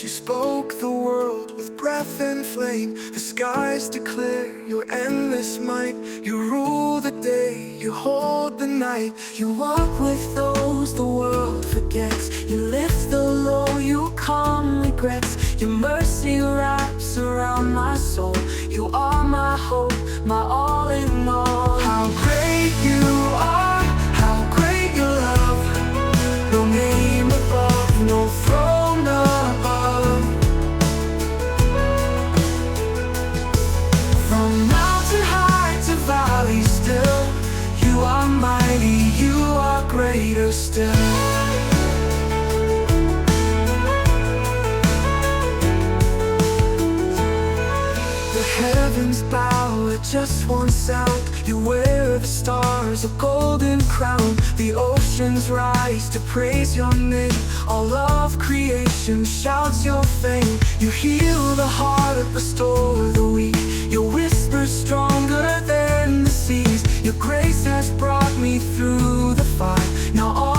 You spoke the world with breath and flame. The skies declare your endless might. You rule the day, you hold the night. You walk with those the world forgets. You lift the low, you calm regrets. Your mercy wraps around my soul. You are my hope, my all in all. How great you are, how great your love. No name above, no throne above. From mountain high to valley still, you are mighty, you are greater still. Heavens bow at just one sound. You wear the stars a golden crown. The oceans rise to praise your name. All of creation shouts your fame. You heal the heart, restore the weak. Your whisper stronger than the seas. Your grace has brought me through the fire. Now all